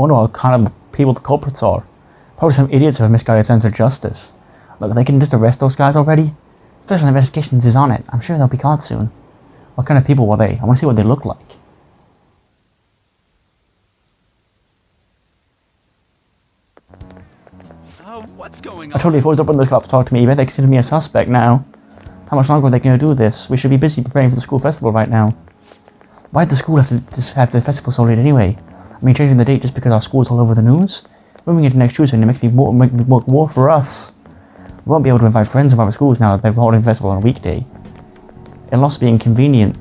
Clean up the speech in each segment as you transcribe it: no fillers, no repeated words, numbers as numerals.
wonder what kind of people the culprits are. Probably some idiots with a misguided sense of justice. Look, they can just arrest those guys already. Special Investigations is on it. I'm sure they'll be caught soon. What kind of people were they? I want to see what they look like. What's going on? I told you if I was up when those cops talk to me, I bet they consider me a suspect now. How much longer are they going to do this? We should be busy preparing for the school festival right now. Why'd the school have to just have the festival so late anyway? I mean, changing the date just because our school's all over the news? Moving into next Tuesday makes me more for us. We won't be able to invite friends of our schools now that they're holding the festival on a weekday. It'll also be an inconvenience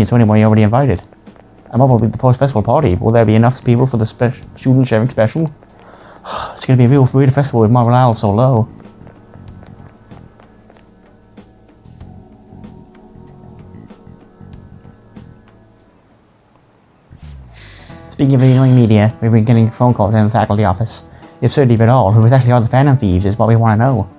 to anyone you already invited. And what will be the post-festival party? Will there be enough people for the student sharing special? It's going to be a real festival with morale so low. Speaking of the annoying media, we've been getting phone calls in the faculty office. The absurdity of it all, who exactly are the Phantom Thieves, is what we want to know.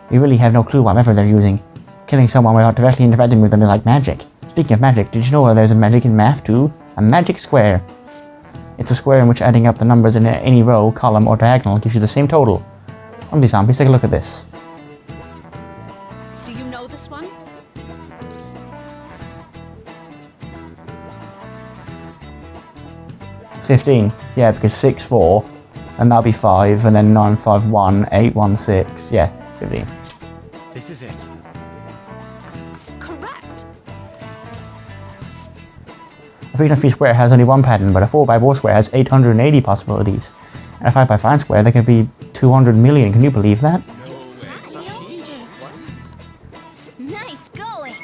We really have no clue what method they're using. Killing someone without directly interacting with them is like magic. Speaking of magic, did you know there's a magic in math too? A magic square. It's a square in which adding up the numbers in any row, column, or diagonal gives you the same total. Zombie zombies, take a look at this. Do you know this one? $15. Yeah, because 6, 4, and that'll be 5, and then 9, 5, 1, 8, 1, 6. Yeah, 15. This is it. Correct. A 3x3 square has only one pattern, but a 4x4 square has 880 possibilities. And a 5x5 square, there could be 200 million. Can you believe that? Nice going.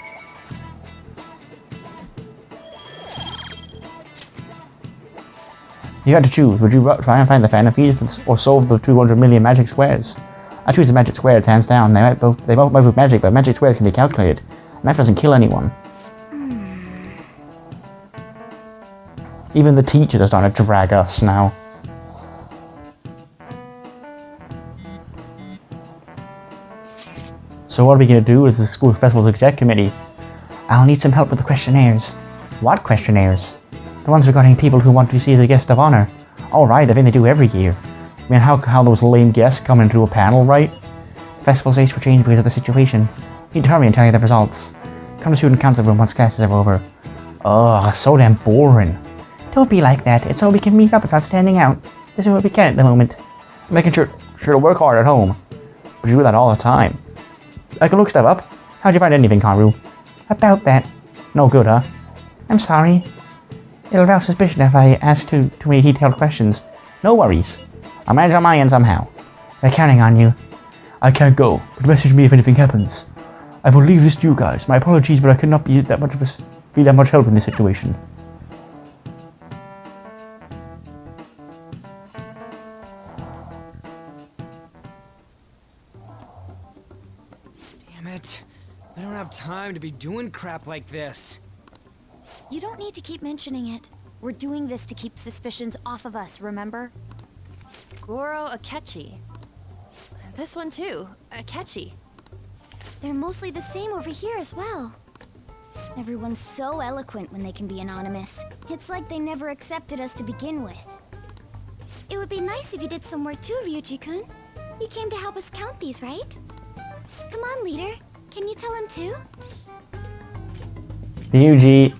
You had to choose. Would you try and find the Phantom Thieves or solve the 200 million magic squares? I choose the magic squares, hands down. They both move magic, but magic squares can be calculated. Math doesn't kill anyone. Even the teachers are starting to drag us now. So what are we going to do with the school festival's exec committee? I'll need some help with the questionnaires. What questionnaires? The ones regarding people who want to see the guest of honor. All right, I think they do every year. I mean, how those lame guests come into a panel, right? The festival's dates will change because of the situation. You need to hurry and tell you the results. Come to student council room once classes are over. Ugh, so damn boring. Don't be like that. It's so we can meet up without standing out. This is what we can at the moment. Making sure to work hard at home. But you do that all the time. I can look stuff up. How'd you find anything, Karu? About that. No good, huh? I'm sorry. It'll rouse suspicion if I ask too many detailed questions. No worries. I'll manage on my end somehow. We're counting on you. I can't go, but message me if anything happens. I will leave this to you guys. My apologies, but I cannot be that much help in this situation. Damn it. I don't have time to be doing crap like this. You don't need to keep mentioning it. We're doing this to keep suspicions off of us, remember? Goro Akechi. This one too, Akechi. They're mostly the same over here as well. Everyone's so eloquent when they can be anonymous. It's like they never accepted us to begin with. It would be nice if you did some work too, Ryuji-kun. You came to help us count these, right? Come on, leader. Can you tell him too? Ryuji.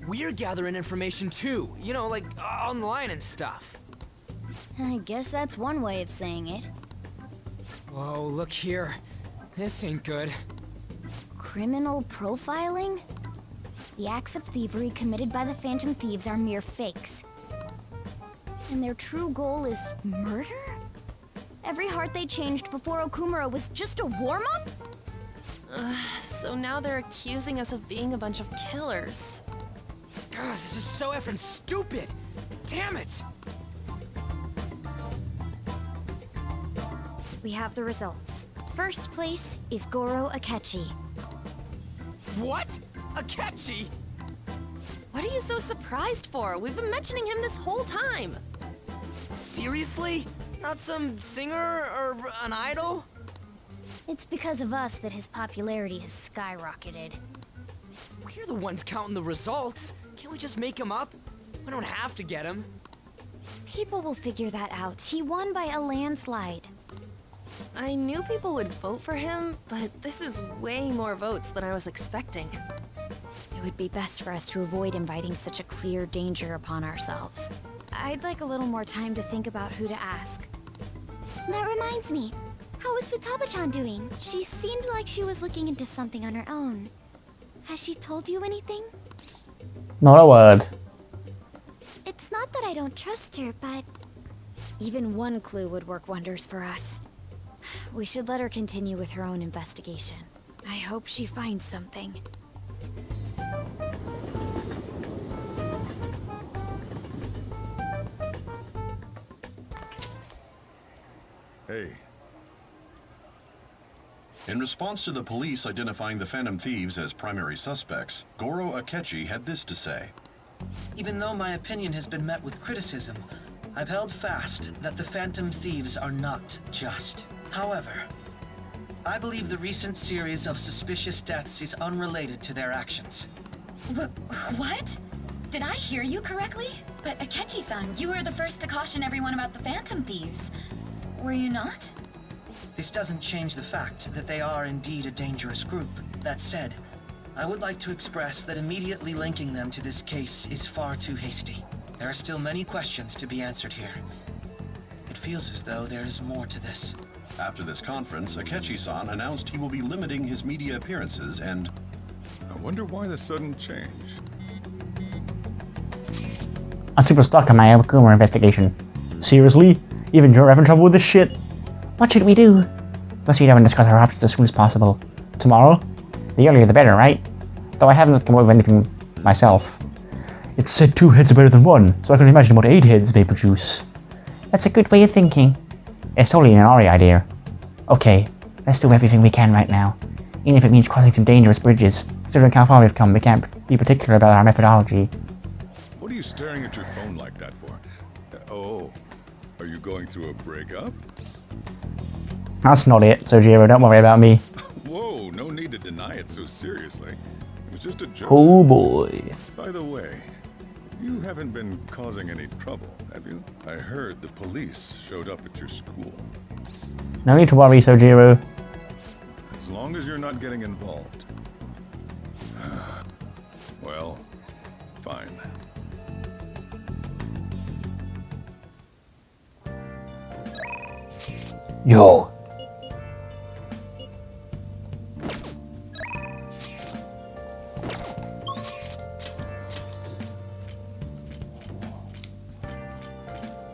We're gathering information too, you know, like online and stuff. I guess that's one way of saying it. Whoa, look here. This ain't good. Criminal profiling? The acts of thievery committed by the Phantom Thieves are mere fakes. And their true goal is murder? Every heart they changed before Okumura was just a warm-up? So now they're accusing us of being a bunch of killers. God, this is so effing stupid! Damn it! We have the results. First place is Goro Akechi. What? Akechi? What are you so surprised for? We've been mentioning him this whole time. Seriously? Not some singer or an idol? It's because of us that his popularity has skyrocketed. We're the ones counting the results. Can't we just make him up? We don't have to get him. People will figure that out. He won by a landslide. I knew people would vote for him, but this is way more votes than I was expecting. It would be best for us to avoid inviting such a clear danger upon ourselves. I'd like a little more time to think about who to ask. That reminds me. How is Futaba-chan doing? She seemed like she was looking into something on her own. Has she told you anything? Not a word. It's not that I don't trust her, but... even one clue would work wonders for us. We should let her continue with her own investigation. I hope she finds something. Hey. In response to the police identifying the Phantom Thieves as primary suspects, Goro Akechi had this to say. Even though my opinion has been met with criticism, I've held fast that the Phantom Thieves are not just. However, I believe the recent series of suspicious deaths is unrelated to their actions. What? Did I hear you correctly? But Akechi-san, you were the first to caution everyone about the Phantom Thieves. Were you not? This doesn't change the fact that they are indeed a dangerous group. That said, I would like to express that immediately linking them to this case is far too hasty. There are still many questions to be answered here. It feels as though there is more to this. After this conference, Akechi-san announced he will be limiting his media appearances and... I wonder why the sudden change. I'm super stuck on my Akuma investigation. Seriously? Even you're having trouble with this shit? What should we do? Let's meet up and discuss our options as soon as possible. Tomorrow? The earlier the better, right? Though I haven't come up with anything myself. It's said 2 heads are better than 1, so I can imagine what 8 heads may produce. That's a good way of thinking. It's totally an Ari idea. Okay, let's do everything we can right now. Even if it means crossing some dangerous bridges. Considering how far we've come, we can't be particular about our methodology. What are you staring at your phone like that for? Oh, are you going through a breakup? That's not it, Sojiro, don't worry about me. Whoa, no need to deny it so seriously. It was just a joke. Oh boy. By the way, you haven't been causing any trouble, have you? I heard the police showed up at your school. No need to worry, Sojiro. As long as you're not getting involved. Well, fine. Yo.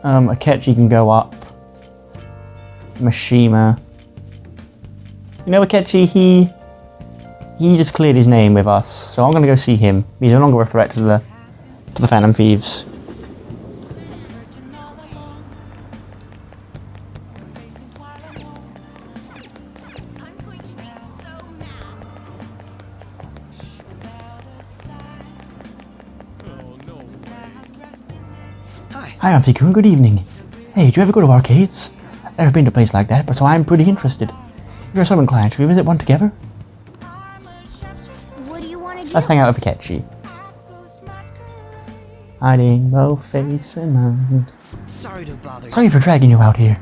Akechi can go up. Mishima. You know, Akechi, he just cleared his name with us, so I'm gonna go see him. He's no longer a threat to the Phantom Thieves. Hi, Amfiku, good evening. Hey, do you ever go to arcades? I've never been to a place like that, but so I'm pretty interested. If you're so inclined, should we visit one together? What do you want to do? Let's hang out with Akechi. Hiding both face and mind. Sorry to bother you. Sorry for dragging you out here.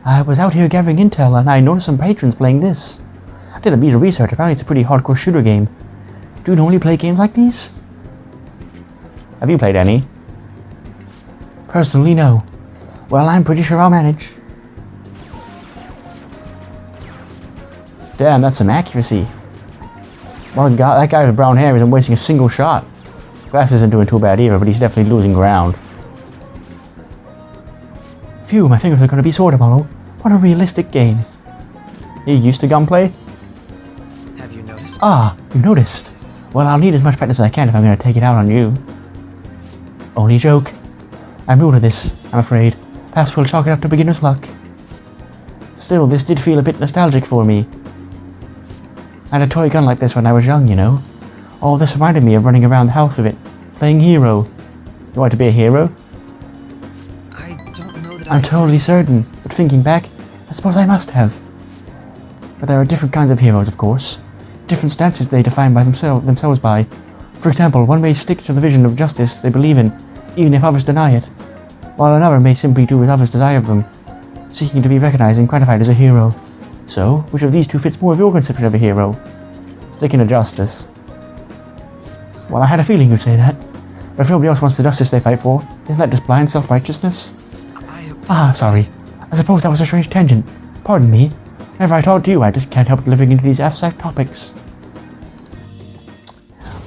I was out here gathering intel and I noticed some patrons playing this. I did a bit of research, apparently it's a pretty hardcore shooter game. Do you normally play games like these? Have you played any? Personally, no. Well, I'm pretty sure I'll manage. Damn, that's some accuracy. Well, that guy with brown hair isn't wasting a single shot. Glass isn't doing too bad either, but he's definitely losing ground. Phew, my fingers are going to be sore tomorrow. What a realistic game. You used to gunplay? Have you noticed? Ah, you noticed. Well, I'll need as much practice as I can if I'm going to take it out on you. Only joke. I'm new to this, I'm afraid. Perhaps we'll chalk it up to beginner's luck. Still, this did feel a bit nostalgic for me. I had a toy gun like this when I was young, you know. Oh, this reminded me of running around the house with it, playing hero. You want to be a hero? I don't know that I'm totally certain, but thinking back, I suppose I must have. But there are different kinds of heroes, of course. Different stances they define by themselves by. For example, one may stick to the vision of justice they believe in, even if others deny it, while another may simply do as others desire of them, seeking to be recognized and gratified as a hero. So, which of these two fits more of your conception of a hero? Sticking to justice. Well, I had a feeling you'd say that. But if nobody else wants the justice they fight for, isn't that just blind self-righteousness? Sorry. I suppose that was a strange tangent. Pardon me. Whenever I talk to you, I just can't help delivering into these abstract topics.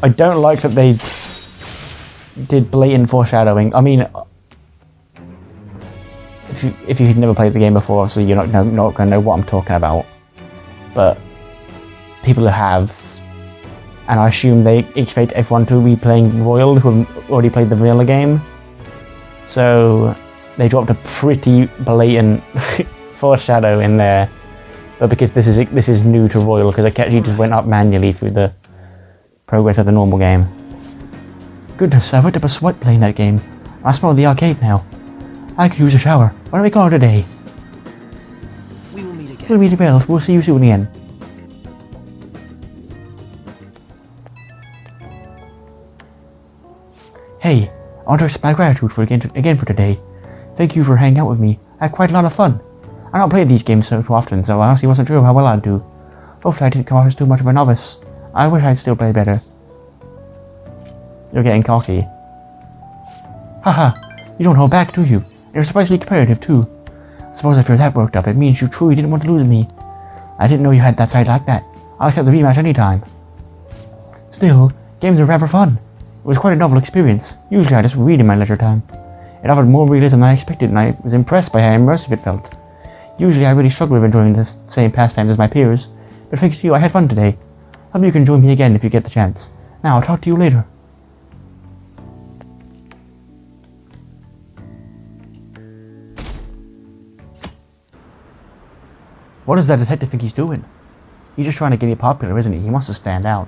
I don't like that they did blatant foreshadowing. I mean, if you had never played the game before, obviously you're not going to know what I'm talking about. But people who have, and I assume they expect everyone to be playing Royal who have already played the vanilla game. So they dropped a pretty blatant foreshadow in there. But because this is new to Royal, because Akechi just went up manually through the progress of the normal game. Goodness, I went up a sweat playing that game. I smell the arcade now. I could use a shower. Why don't we call it a day? We will meet again. We'll meet again. We'll see you soon again. Hey, I want to express my gratitude again for today. Thank you for hanging out with me. I had quite a lot of fun. I don't play these games so often, so I honestly wasn't sure how well I'd do. Hopefully I didn't come off as too much of a novice. I wish I'd still play better. You're getting cocky. Haha, you don't hold back, do you? You're surprisingly competitive, too. Suppose if you're that worked up, it means you truly didn't want to lose me. I didn't know you had that side like that. I'll accept the rematch anytime. Still, games are rather fun. It was quite a novel experience. Usually I just read in my leisure time. It offered more realism than I expected, and I was impressed by how immersive it felt. Usually I really struggle with enjoying the same pastimes as my peers, but thanks to you I had fun today. Hope you can join me again if you get the chance. Now, I'll talk to you later. What does that detective think he's doing? He's just trying to get me popular, isn't he? He wants to stand out.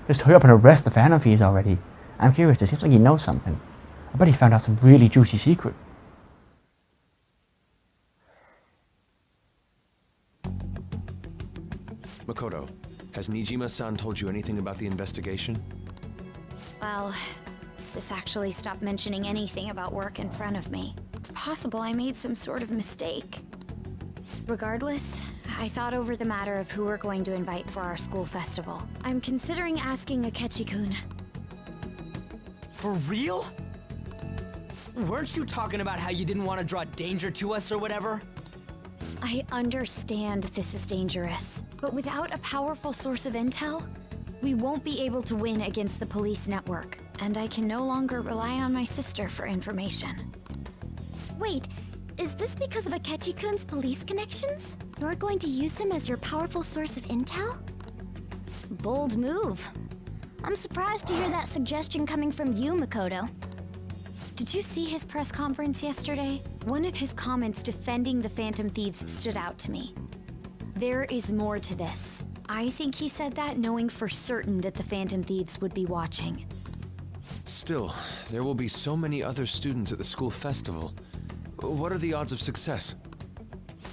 Just hurry up and arrest the Phantom Thieves already. I'm curious, it seems like he knows something. I bet he found out some really juicy secret. Makoto, has Nijima-san told you anything about the investigation? Well, Sis actually stopped mentioning anything about work in front of me. It's possible I made some sort of mistake. Regardless, I thought over the matter of who we're going to invite for our school festival. I'm considering asking Akechi-kun. For real? Weren't you talking about how you didn't want to draw danger to us or whatever? I understand this is dangerous, but without a powerful source of intel, we won't be able to win against the police network, and I can no longer rely on my sister for information. Wait, is this because of Akechi-kun's police connections? You're going to use him as your powerful source of intel? Bold move. I'm surprised to hear that suggestion coming from you, Makoto. Did you see his press conference yesterday? One of his comments defending the Phantom Thieves stood out to me. There is more to this. I think he said that knowing for certain that the Phantom Thieves would be watching. Still, there will be so many other students at the school festival. What are the odds of success?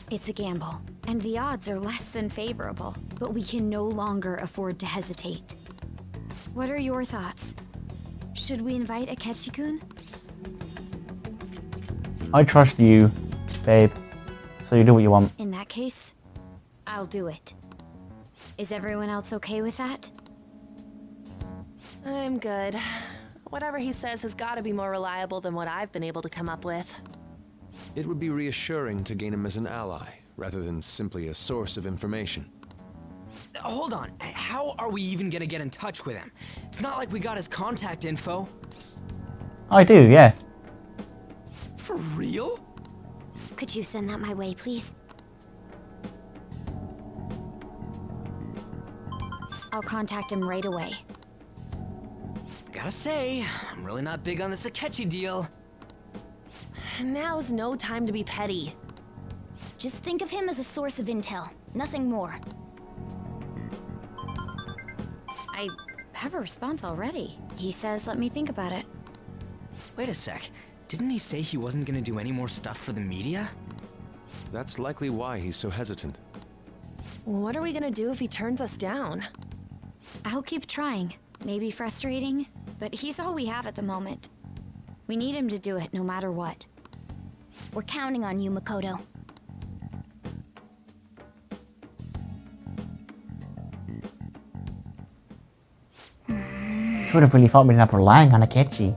It's a gamble, and the odds are less than favorable, but we can no longer afford to hesitate. What are your thoughts? Should we invite Akechi-kun? I trust you, babe. So you do what you want. In that case, I'll do it. Is everyone else okay with that? I'm good. Whatever he says has got to be more reliable than what I've been able to come up with. It would be reassuring to gain him as an ally, rather than simply a source of information. Hold on, how are we even gonna get in touch with him? It's not like we got his contact info. I do, yeah. For real? Could you send that my way, please? I'll contact him right away. Gotta say, I'm really not big on this Akechi deal. Now's no time to be petty. Just think of him as a source of intel, nothing more. I have a response already. He says let me think about it. Wait a sec. Didn't he say he wasn't gonna do any more stuff for the media? That's likely why he's so hesitant. What are we gonna do if he turns us down? I'll keep trying. Maybe frustrating, but he's all we have at the moment. We need him to do it no matter what. We're counting on you, Makoto. Would have really thought we'd end up relying on Akechi.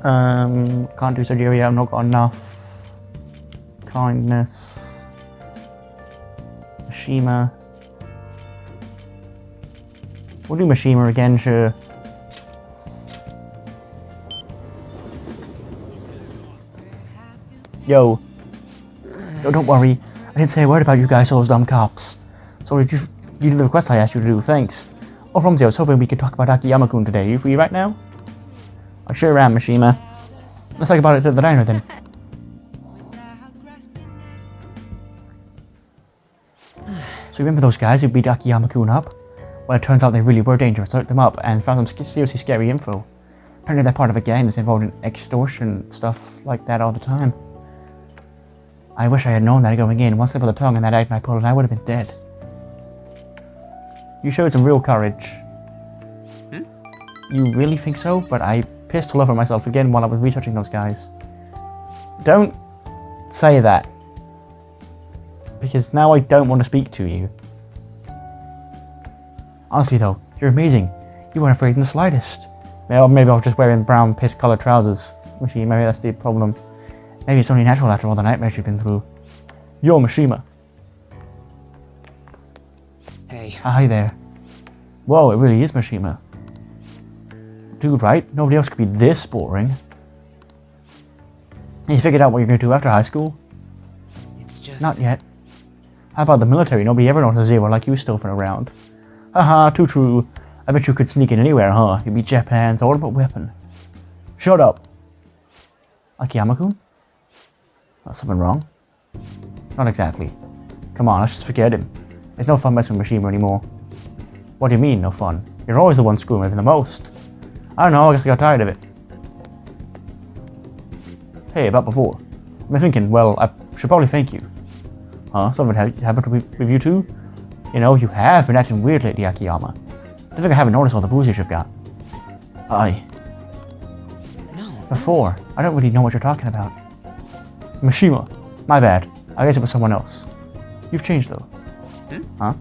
Can't do Sojiro yet, I've not got enough. Kindness. Mishima. We'll do Mishima again, sure. Yo. No, don't worry. I didn't say a word about you guys, those dumb cops. So you did the request I asked you to do, thanks. Oh, Rumsey, I was hoping we could talk about Akiyama-kun today. Are you free right now? I sure am, Mishima. Let's talk about it at the diner then. So you remember those guys who beat Akiyama-kun up? Well, it turns out they really were dangerous. I looked them up and found some seriously scary info. Apparently they're part of a gang that's involved in extortion stuff like that all the time. I wish I had known that going in. One slip of the tongue and that act I pulled and I would have been dead. You showed some real courage. You really think so? But I pissed all over myself again while I was researching those guys. Don't say that. Because now I don't want to speak to you. Honestly though, you're amazing. You weren't afraid in the slightest. Maybe I was just wearing brown piss-coloured trousers. Maybe that's the problem. Maybe it's only natural after all the nightmares you've been through. Yo, Mishima. Hey. Hi there. Whoa, it really is Mishima. Dude, right? Nobody else could be this boring. You figured out what you're going to do after high school? It's just... Not yet. How about the military? Nobody ever knows a zero like you stoofing around. Haha, too true. I bet you could sneak in anywhere, huh? You'd be Japan's ultimate weapon. Shut up. Akiyama-kun? Something wrong? Not exactly. Come on, let's just forget him. There's no fun messing with Mishima anymore. What do you mean, no fun? You're always the one screwing with him the most. I don't know, I guess I got tired of it. Hey, about before. I'm thinking, well, I should probably thank you. Huh? Something happened with you too? You know, you have been acting weird lately, Akiyama. I think I haven't noticed all the booze you've got. No. Before. I don't really know what you're talking about. Mishima. My bad. I guess it was someone else. You've changed though. Huh?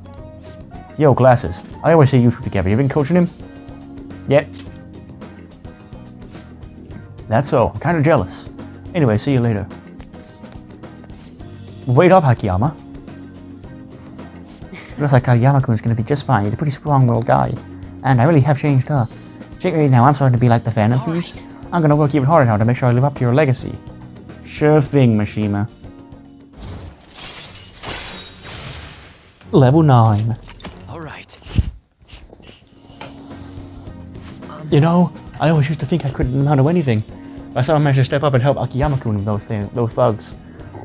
Yo, glasses. I always see you two together. You been coaching him? Yet? That's so. I'm kinda jealous. Anyway, see you later. Wait up, Akiyama. Looks like Akiyama-kun's gonna be just fine. He's a pretty strong-willed guy. And I really have changed her. Secretly now I'm starting to be like the Phantom Thieves. I'm gonna work even harder now to make sure I live up to your legacy. Sure thing, Mishima. Level 9. Alright. You know, I always used to think I couldn't amount to anything. But I saw I managed to step up and help Akiyama-kun with those thugs.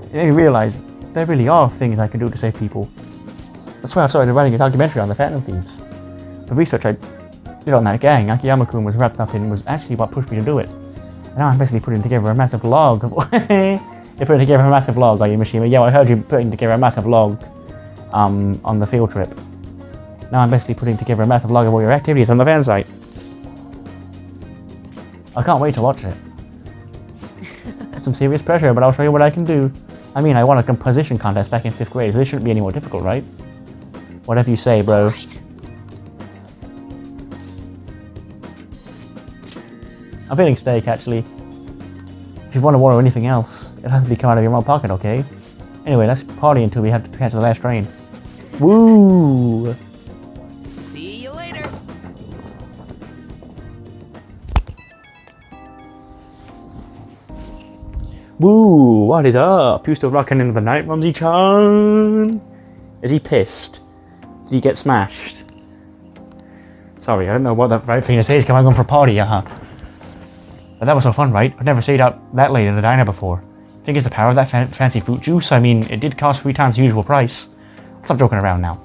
It made me realize there really are things I can do to save people. That's why I started writing a documentary on the Phantom Thieves. The research I did on that gang Akiyama-kun was wrapped up in was actually what pushed me to do it. And now I'm basically putting together a massive log of... You're putting together a massive log, are you, Mishima? Yeah, I heard you putting together a massive log on the field trip. Now I'm basically putting together a massive log of all your activities on the fan site. I can't wait to watch it. It's some serious pressure, but I'll show you what I can do. I mean, I won a composition contest back in 5th grade, so this shouldn't be any more difficult, right? Whatever you say, bro. Right. I'm feeling steak, actually. If you want to order anything else, it has to be come out of your own pocket, okay? Anyway, let's party until we have to catch the last train. Woo! See you later. Woo! What is up? You still rocking into the night, Rumsey-chan? Is he pissed? Did he get smashed? Sorry, I don't know what the right thing to say is. Come on, going for a party, But that was so fun, right? I've never stayed out that late in the diner before. Think it's the power of that fancy fruit juice? I mean, it did cost 3 times the usual price. Stop joking around now.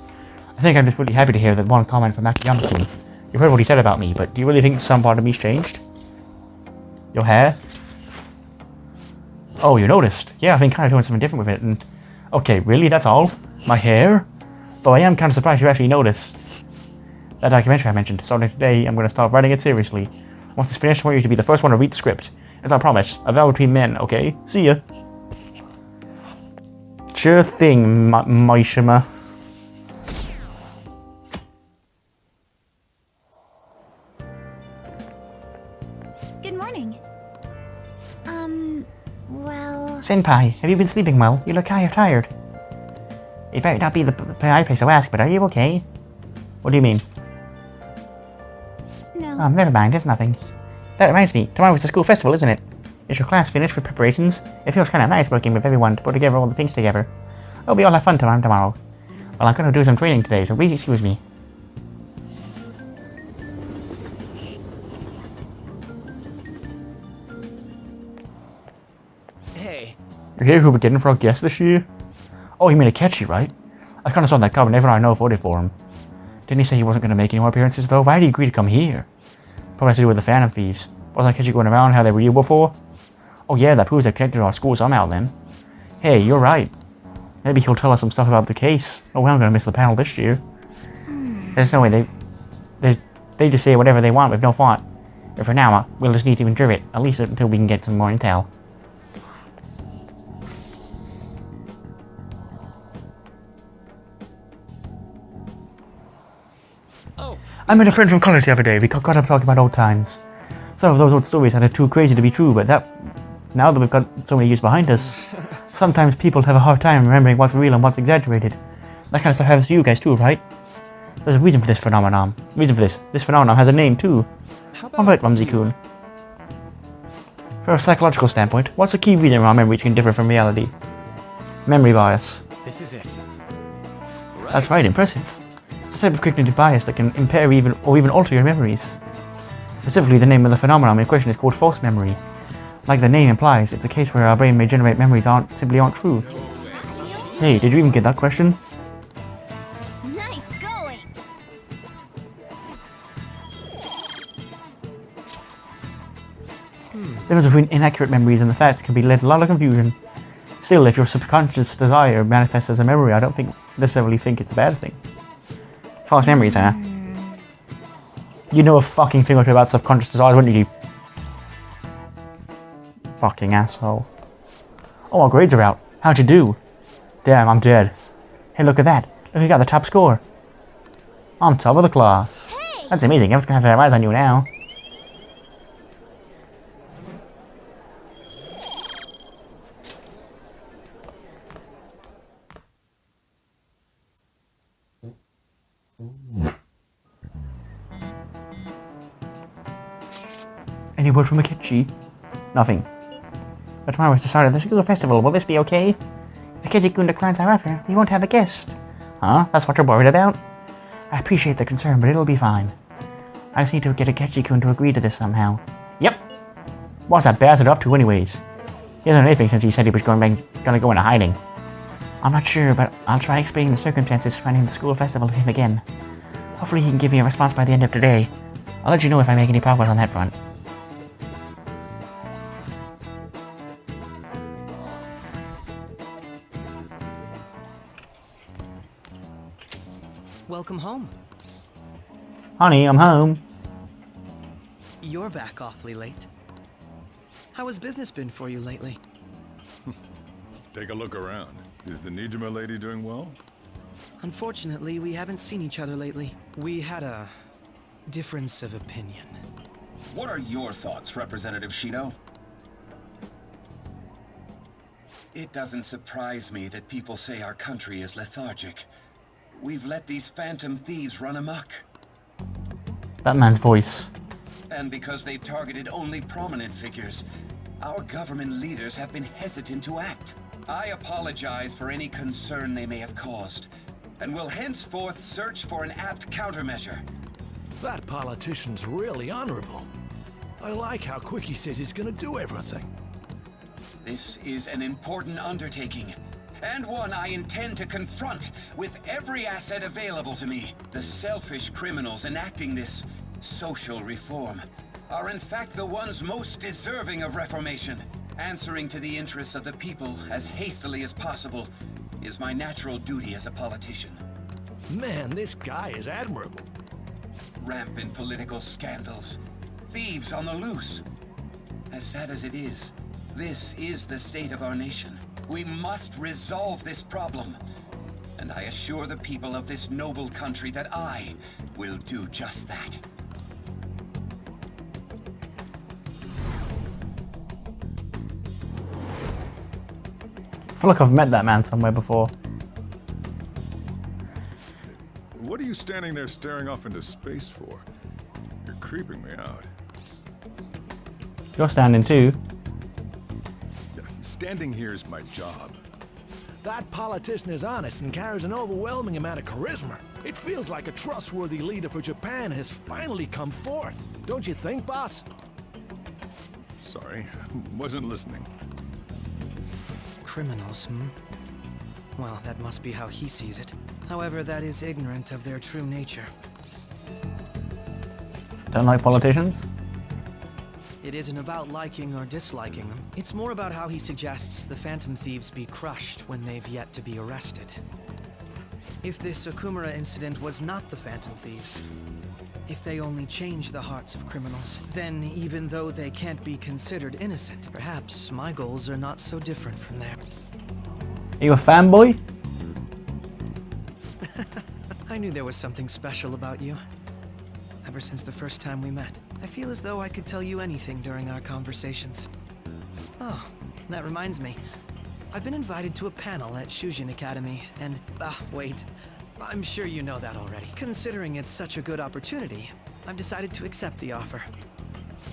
I think I'm just really happy to hear that one comment from Akiyama-kun. You heard what he said about me, but do you really think some part of me's changed? Your hair? Oh, you noticed? Yeah, I've been kind of doing something different with it, and... Okay, really? That's all? My hair? Though I am kind of surprised you actually noticed that documentary I mentioned. Starting today, I'm going to start writing it seriously. Once it's finished, I want you to be the first one to read the script. As I promise, a vow between men, okay? See ya. Sure thing, Maishima. Good morning. Well... Senpai, have you been sleeping well? You look kind of tired. It might not be the right place to ask, but are you okay? What do you mean? No. Oh, never mind, it's nothing. That reminds me, tomorrow is the school festival, isn't it? Is your class finished with preparations? It feels kind of nice working with everyone to put together all the things together. Hope we all have fun tomorrow. Well, I'm going to do some training today, so please excuse me. Hey. You hear who we're getting for our guest this year? Oh, you mean Akechi, right? I kind of saw that cover and everyone I know voted for him. Didn't he say he wasn't going to make any more appearances, though? Why did he agree to come here? Probably has to do with the Phantom Thieves. Wasn't Akechi going around how they were you before? Oh yeah, that proves they're connected to our school somehow then. Hey, you're right. Maybe he'll tell us some stuff about the case. Oh, well, I'm going to miss the panel this year. There's no way they just say whatever they want with no thought. But for now, we'll just need to endure it, at least until we can get some more intel. I met a friend from college the other day. We got up talking about old times. Some of those old stories sounded too crazy to be true, but now that we've got so many years behind us, sometimes people have a hard time remembering what's real and what's exaggerated. That kind of stuff happens to you guys too, right? There's a reason for this phenomenon. This phenomenon has a name too. Alright, Rumsey-kun. From a psychological standpoint, what's a key reason why memory can differ from reality? Memory bias. This is it. Right. That's right, impressive. It's a type of cognitive bias that can impair or even alter your memories. Specifically, the name of the phenomenon in question is called false memory. Like the name implies, it's a case where our brain may generate memories that simply aren't true. Hey, did you even get that question? Nice going! The difference between inaccurate memories and the facts can be led to a lot of confusion. Still, if your subconscious desire manifests as a memory, I don't necessarily think it's a bad thing. False memories, huh? You know a fucking thing or two about subconscious desires, wouldn't you? Fucking asshole. Oh, our grades are out. How'd you do? Damn, I'm dead. Hey, look at that. Look, you got the top score. On top of the class. Hey! That's amazing. Everyone's gonna have their eyes on you now. Any word from Akechi? Nothing. But tomorrow is the start of the school festival. Will this be okay? If Akechi-kun declines our offer, we won't have a guest. Huh? That's what you're worried about? I appreciate the concern, but it'll be fine. I just need to get Akechi-kun to agree to this somehow. Yep. What's that bastard up to anyways? He hasn't done anything since he said he was gonna go into hiding. I'm not sure, but I'll try explaining the circumstances surrounding the school festival to him again. Hopefully he can give me a response by the end of today. I'll let you know if I make any progress on that front. Welcome home. Honey, I'm home. You're back awfully late. How has business been for you lately? Take a look around. Is the Nijima lady doing well? Unfortunately, we haven't seen each other lately. We had a difference of opinion. What are your thoughts, Representative Shido? It doesn't surprise me that people say our country is lethargic. We've let these phantom thieves run amok. That man's voice. And because they've targeted only prominent figures, our government leaders have been hesitant to act. I apologize for any concern they may have caused, and will henceforth search for an apt countermeasure. That politician's really honorable. I like how quick he says he's gonna do everything. This is an important undertaking, and one I intend to confront with every asset available to me. The selfish criminals enacting this social reform are in fact the ones most deserving of reformation. Answering to the interests of the people as hastily as possible is my natural duty as a politician. Man, this guy is admirable. Rampant political scandals. Thieves on the loose. As sad as it is, this is the state of our nation. We must resolve this problem. And I assure the people of this noble country that I will do just that. I feel like I've met that man somewhere before. What are you standing there staring off into space for? You're creeping me out. You're standing too. Yeah, standing here is my job. That politician is honest and carries an overwhelming amount of charisma. It feels like a trustworthy leader for Japan has finally come forth. Don't you think, boss? Sorry, wasn't listening. Criminals, Well, that must be how he sees it. However, that is ignorant of their true nature. Don't like politicians? It isn't about liking or disliking them. It's more about how he suggests the Phantom Thieves be crushed when they've yet to be arrested. If this Okumura incident was not the Phantom Thieves, if they only change the hearts of criminals, then even though they can't be considered innocent, perhaps my goals are not so different from theirs. Are you a fanboy? I knew there was something special about you. Ever since the first time we met. I feel as though I could tell you anything during our conversations. Oh, that reminds me. I've been invited to a panel at Shujin Academy, and... wait. I'm sure you know that already. Considering it's such a good opportunity, I've decided to accept the offer.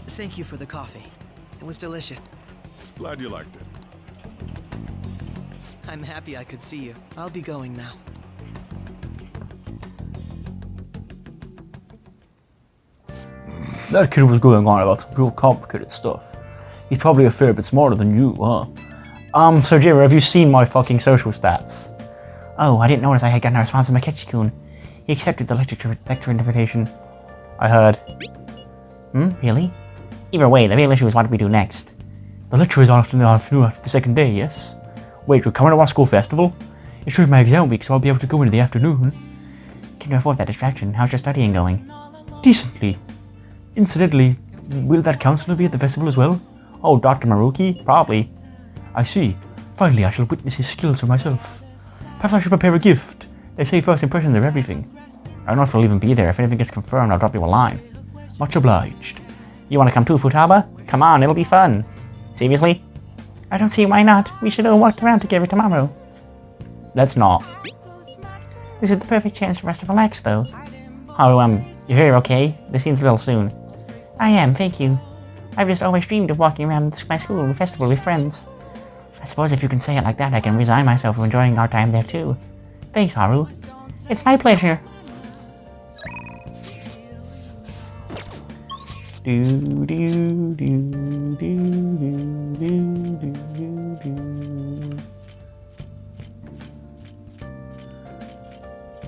Thank you for the coffee. It was delicious. Glad you liked it. I'm happy I could see you. I'll be going now. That kid was going on about some real complicated stuff. He's probably a fair bit smarter than you, huh? Sojiro, have you seen my fucking social stats? Oh, I didn't notice I had gotten a response from Akechi-kun. He accepted the lecture invitation. I heard. Really? Either way, the real issue is what we do next. The lecture is on the afternoon after the second day, yes? Wait, you're coming to our school festival? It's during my exam week, so I'll be able to go in the afternoon. Can you afford that distraction? How's your studying going? Decently. Incidentally, will that counselor be at the festival as well? Oh, Dr. Maruki? Probably. I see. Finally, I shall witness his skills for myself. Perhaps I should prepare a gift. They say first impressions are everything. I don't know if I'll even be there. If anything gets confirmed, I'll drop you a line. Much obliged. You want to come too, Futaba? Come on, it'll be fun. Seriously? I don't see why not. We should all walk around together tomorrow. Let's not. This is the perfect chance for us to relax, though. Oh, you're here, okay? This seems a little soon. I am, thank you. I've just always dreamed of walking around my school festival with friends. I suppose if you can say it like that, I can resign myself to enjoying our time there too. Thanks, Haru. It's my pleasure.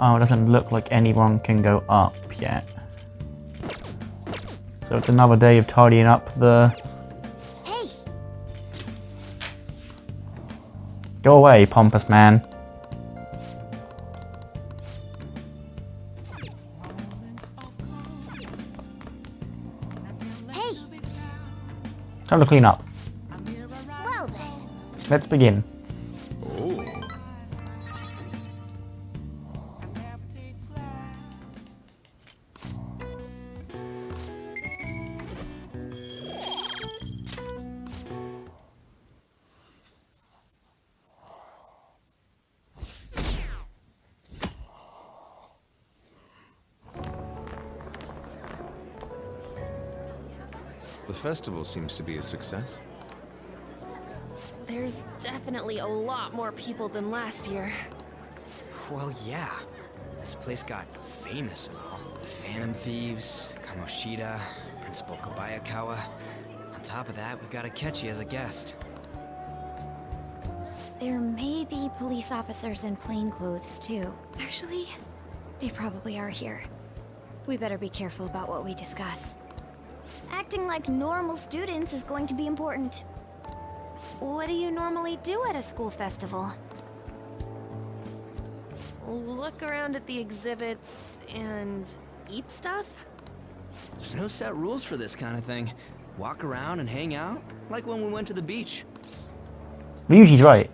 Oh, it doesn't look like anyone can go up yet. So it's another day of tidying up the... Hey! Go away, pompous man. Hey! Time to clean up. Well then. Let's begin. The festival seems to be a success. There's definitely a lot more people than last year. Well, yeah. This place got famous and all. The Phantom Thieves, Kamoshida, Principal Kobayakawa. On top of that, we got Akechi as a guest. There may be police officers in plain clothes, too. Actually, they probably are here. We better be careful about what we discuss. Acting like normal students is going to be important. What do you normally do at a school festival? look around at the exhibits and eat stuff? There's no set rules for this kind of thing. Walk around and hang out, like when we went to the beach. Ryuji's right.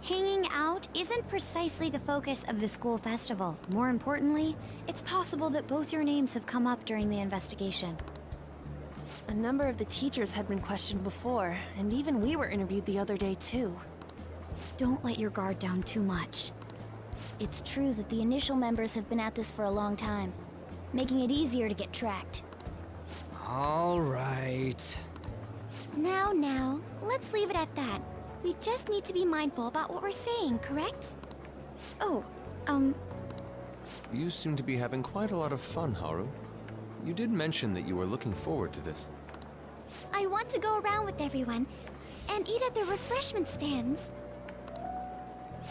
Hanging out isn't precisely the focus of the school festival. More importantly, it's possible that both your names have come up during the investigation. A number of the teachers had been questioned before, and even we were interviewed the other day too. Don't let your guard down too much. It's true that the initial members have been at this for a long time, making it easier to get tracked. All right. Now, let's leave it at that. We just need to be mindful about what we're saying, correct? Oh, You seem to be having quite a lot of fun, Haru. You did mention that you were looking forward to this. I want to go around with everyone and eat at the refreshment stands.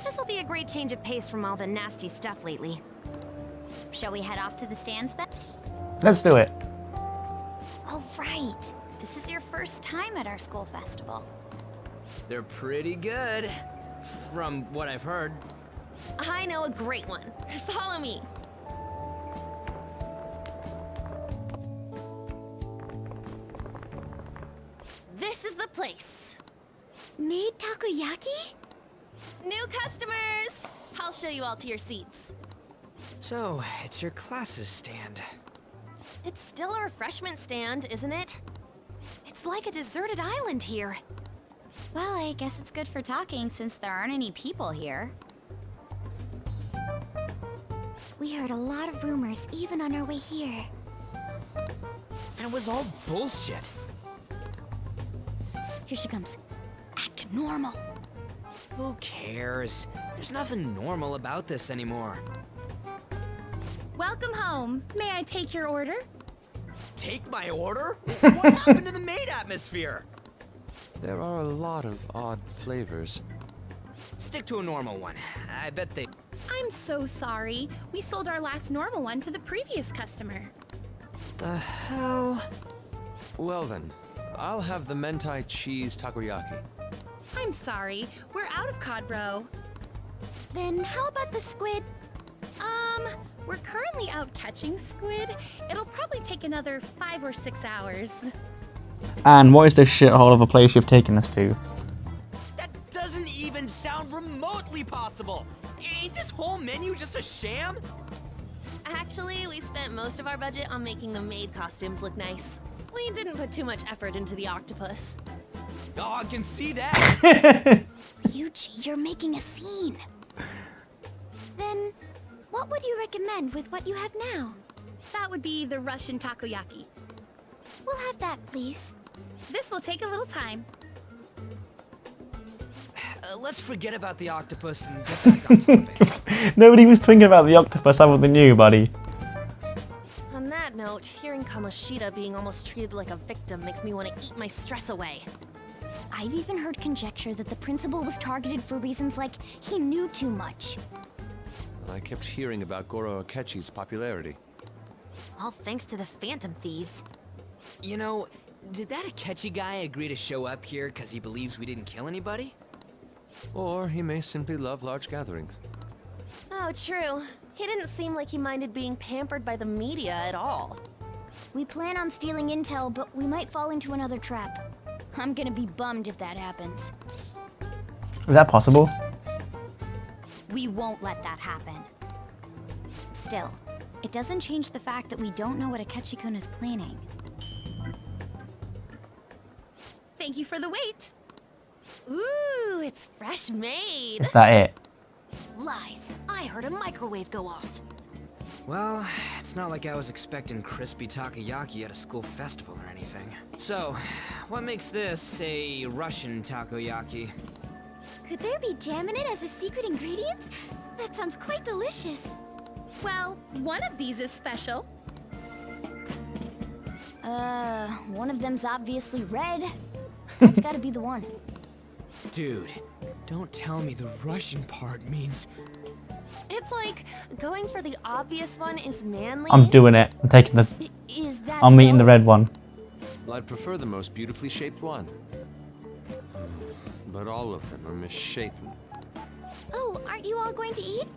This'll be a great change of pace from all the nasty stuff lately. Shall we head off to the stands then? Let's do it. Oh, right. This is your first time at our school festival. They're pretty good, from what I've heard. I know a great one. Follow me. This is the place. Made takoyaki? New customers! I'll show you all to your seats. So, it's your class's stand. It's still a refreshment stand, isn't it? It's like a deserted island here. Well, I guess it's good for talking since there aren't any people here. We heard a lot of rumors even on our way here. And it was all bullshit. Here she comes. Act normal. Who cares? There's nothing normal about this anymore. Welcome home. May I take your order? Take my order? What happened to the maid atmosphere? There are a lot of odd flavors. Stick to a normal one. I bet they... I'm so sorry. We sold our last normal one to the previous customer. The hell? Well then, I'll have the mentai cheese takoyaki. I'm sorry. We're out of cod bro. Then how about the squid? We're currently out catching squid. It'll probably take another 5 or 6 hours. And what is this shithole of a place you've taken us to? That doesn't even sound remotely possible. Ain't this whole menu just a sham? Actually, we spent most of our budget on making the maid costumes look nice. We didn't put too much effort into the octopus. Oh, I can see that. Yuji, you're making a scene. Then, what would you recommend with what you have now? That would be the Russian takoyaki. We'll have that, please. This will take a little time. Let's forget about the octopus and get back on topic. Nobody was thinking about the octopus other than you, buddy. On that note, hearing Kamoshida being almost treated like a victim makes me want to eat my stress away. I've even heard conjecture that the principal was targeted for reasons like he knew too much. I kept hearing about Goro Akechi's popularity. All thanks to the Phantom Thieves. You know, did that Akechi guy agree to show up here because he believes we didn't kill anybody? Or he may simply love large gatherings. Oh, true. He didn't seem like he minded being pampered by the media at all. We plan on stealing intel, but we might fall into another trap. I'm gonna be bummed if that happens. Is that possible? We won't let that happen. Still, it doesn't change the fact that we don't know what Akechi-kun is planning. Thank you for the wait. Ooh, it's fresh made. Is that it? Lies. I heard a microwave go off. Well, it's not like I was expecting crispy takoyaki at a school festival or anything. So, what makes this a Russian takoyaki? Could there be jam in it as a secret ingredient? That sounds quite delicious. Well, one of these is special. One of them's obviously red. That's gotta be the one. Dude, don't tell me the Russian part means... It's like going for the obvious one is manly. I'm doing it. I'm taking the... Is that I'm eating so? the red one. Well, I'd prefer the most beautifully shaped one. But all of them are misshapen. Oh, aren't you all going to eat?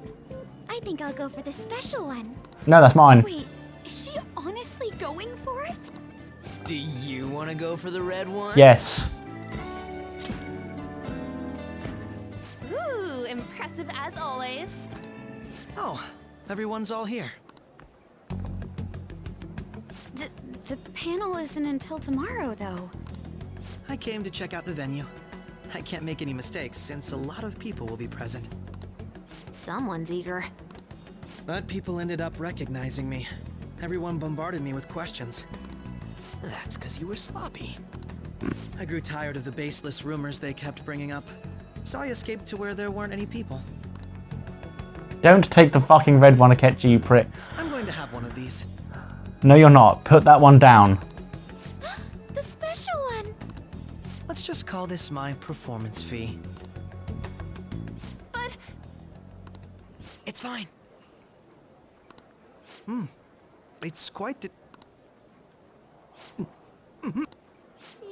I think I'll go for the special one. No, that's mine. Wait, is she honestly going for it? Do you want to go for the red one? Yes. Ooh, impressive as always. Oh, everyone's all here. The panel isn't until tomorrow, though. I came to check out the venue. I can't make any mistakes since a lot of people will be present. Someone's eager. But people ended up recognizing me. Everyone bombarded me with questions. That's because you were sloppy. I grew tired of the baseless rumors they kept bringing up, so I escaped to where there weren't any people. Don't take the fucking red one, Akechi, you prick. I'm going to have one of these. No, you're not. Put that one down. The special one! Let's just call this my performance fee. But... It's fine. It's quite the...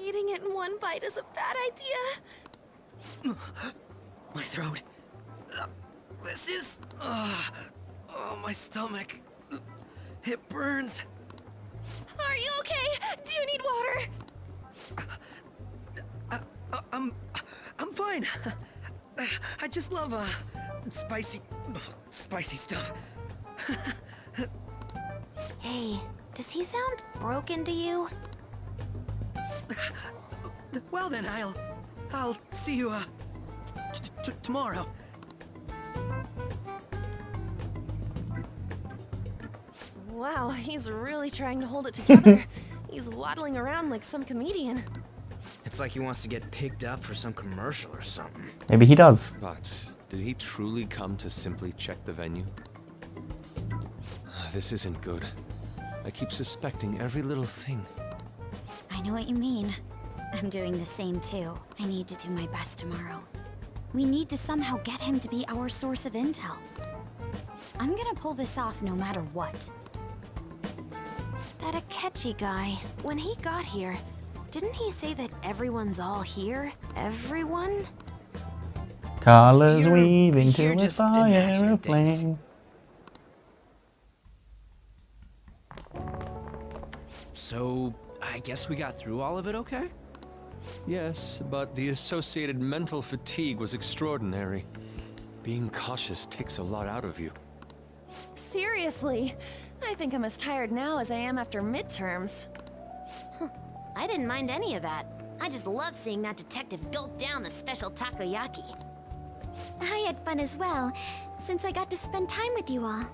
eating it in one bite is a bad idea. My throat. This is... oh, my stomach. It burns. Are you okay? Do you need water? I'm fine. I just love, spicy stuff. Hey, does he sound broken to you? Well then, I'll see you, tomorrow. Wow, he's really trying to hold it together. He's waddling around like some comedian. It's like he wants to get picked up for some commercial or something. Maybe he does. But did he truly come to simply check the venue? This isn't good. I keep suspecting every little thing. I know what you mean. I'm doing the same too. I need to do my best tomorrow. We need to somehow get him to be our source of intel. I'm gonna pull this off no matter what. That Akechi guy, when he got here, didn't he say that everyone's all here? Everyone? Colors You're weaving to here just inspire a imagining things. flame. So, I guess we got through all of it okay? Yes, but the associated mental fatigue was extraordinary. Being cautious takes a lot out of you. Seriously, I think I'm as tired now as I am after midterms. I didn't mind any of that. I just love seeing that detective gulp down the special takoyaki. I had fun as well, since I got to spend time with you all.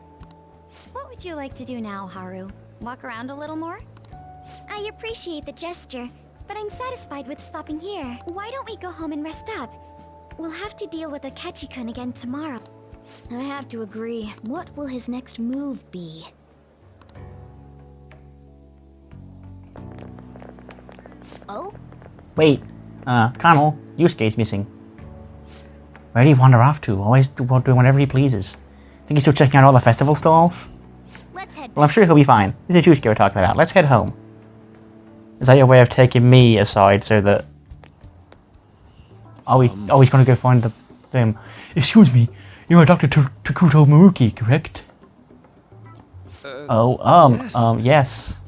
What would you like to do now, Haru? Walk around a little more? I appreciate the gesture, but I'm satisfied with stopping here. Why don't we go home and rest up? We'll have to deal with Akechi-kun again tomorrow. I have to agree. What will his next move be? Oh? Wait, Connel, Yusuke's missing. Where did he wander off to? Always doing whatever he pleases. Think he's still checking out all the festival stalls? Let's head. Well, I'm sure he'll be fine. This is Yusuke we're talking about. Let's head home. Is that your way of taking me aside so that... Are we going to go find them? Excuse me, you are Dr. Takuto Maruki, correct? Yes.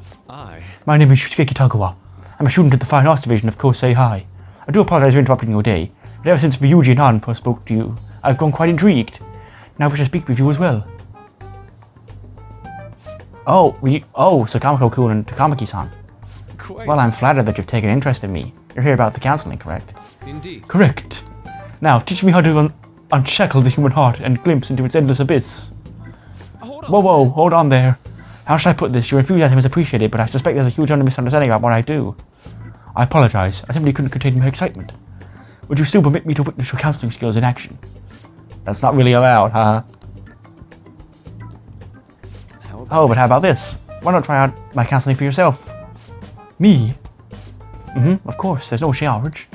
My name is Yusuke Kitagawa. I'm a student at the Fine Arts Division of Kosei High. I do apologize for interrupting your day, but ever since Ryuji and Han first spoke to you, I've grown quite intrigued. Now I wish to speak with you as well. Sakamako-kun and Takamaki-san. Well, I'm flattered that you've taken interest in me. You're here about the counseling, correct? Indeed. Correct. Now, teach me how to unshackle the human heart and glimpse into its endless abyss. Whoa, hold on there. How should I put this? Your enthusiasm is appreciated, but I suspect there's a huge misunderstanding about what I do. I apologize. I simply couldn't contain my excitement. Would you still permit me to witness your counseling skills in action? That's not really allowed, huh? Oh, but how about this? Why not try out my counseling for yourself? Me? Of course, there's no charge.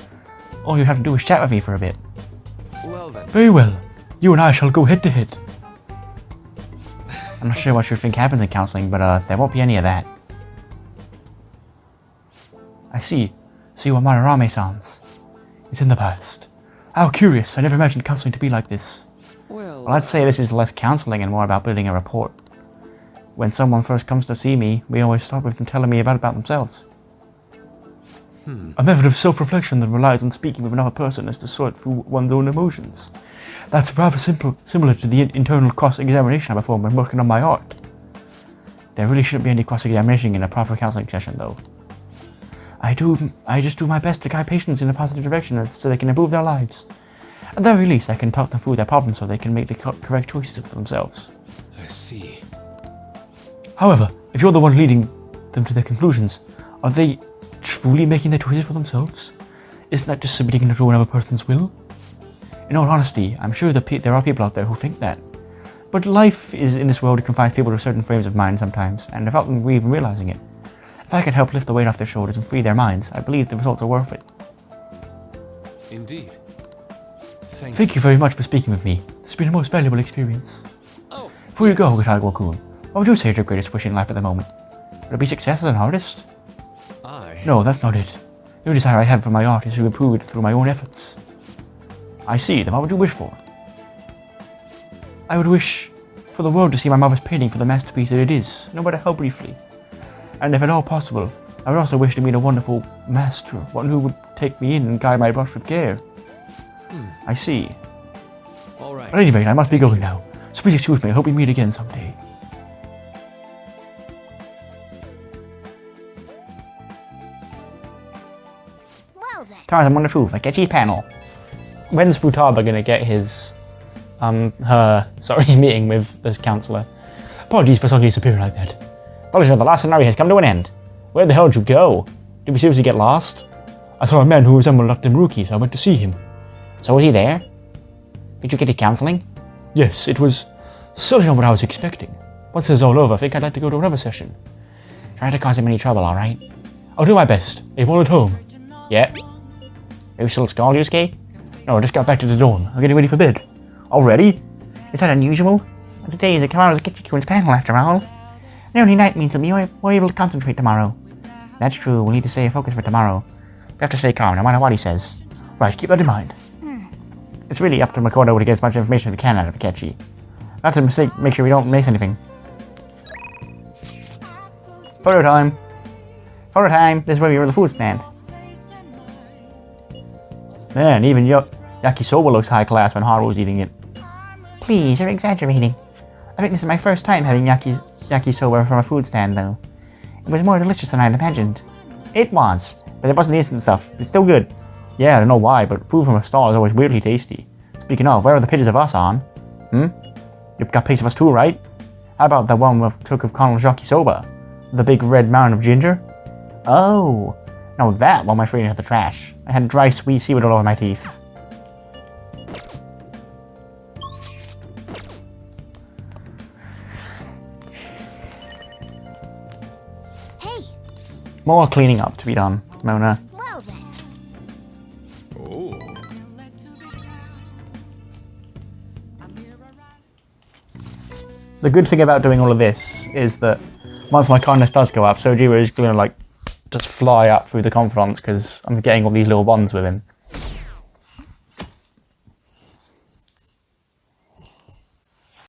All you have to do is chat with me for a bit. Well then. Very well. You and I shall go head to head. I'm not sure what you think happens in counseling, but there won't be any of that. I see. So you are Manarame-sans. It's in the past. How curious. I never imagined counseling to be like this. Well, I'd say this is less counseling and more about building a rapport. When someone first comes to see me, we always start with them telling me about themselves. A method of self-reflection that relies on speaking with another person is to sort through one's own emotions. That's rather similar to the internal cross-examination I perform when working on my art. There really shouldn't be any cross-examination in a proper counseling session, though. I just do my best to guide patients in a positive direction so they can improve their lives. At the very least, I can talk them through their problems so they can make the correct choices for themselves. I see. However, if you're the one leading them to their conclusions, are they truly making their choices for themselves? Isn't that just submitting to another person's will? In all honesty, I'm sure that there are people out there who think that. But life is in this world it confines people to certain frames of mind sometimes, and without them even realizing it. If I can help lift the weight off their shoulders and free their minds, I believe the results are worth it. Indeed. Thank you very much for speaking with me. It's been a most valuable experience. Before you go, Gitago-kun, what would you say is your greatest wish in life at the moment? Would it be success as an artist? No, that's not it. The only desire I have for my art is to improve it through my own efforts. I see, then what would you wish for? I would wish for the world to see my mother's painting for the masterpiece that it is, no matter how briefly. And if at all possible, I would also wish to meet a wonderful master, one who would take me in and guide my brush with care. I see. Alright. At any rate, I must be going now, so please excuse me, I hope we meet again someday. Guys, I'm on the truth. Akechi's panel. When's Futaba gonna get his, his meeting with this counselor? Apologies for suddenly disappearing like that. Apologies, the last scenario has come to an end. Where the hell did you go? Did we seriously get lost? I saw a man who resembled Dr Maruki, so I went to see him. So was he there? Did you get his counseling? Yes, it was certainly not what I was expecting. Once this is all over, I think I'd like to go to another session. Try not to cause him any trouble, alright? I'll do my best. Are you all at home? Yeah. Are you still at school, Yusuke? No, I just got back to the dorm. I'm getting ready for bed. Already? Is that unusual? Today is a Akechi-kun's panel, after all. The only night means we'll be more able to concentrate tomorrow. That's true, we'll need to stay focused for tomorrow. We have to stay calm, no matter what he says. Right, keep that in mind. It's really up to Makoto to get as much information as we can out of Akechi. Not to make sure we don't miss anything. Photo time! Photo time! This is where we were the food stand. Man, even yakisoba looks high class when Haru's eating it. Please, you're exaggerating. I think this is my first time having yakisoba from a food stand, though. It was more delicious than I'd imagined. It was, but it wasn't the instant stuff. It's still good. Yeah, I don't know why, but food from a stall is always weirdly tasty. Speaking of, where are the pictures of us on? You've got pictures of us too, right? How about the one we took of Connel's yakisoba? The big red mound of ginger? Oh! No, that one my friend had the trash. I had dry sweet seaweed all over my teeth. Hey! More cleaning up to be done, Mona. Well then. Oh. The good thing about doing all of this is that once my kindness does go up, Sojiro is going to just fly up through the confidants because I'm getting all these little bonds with him.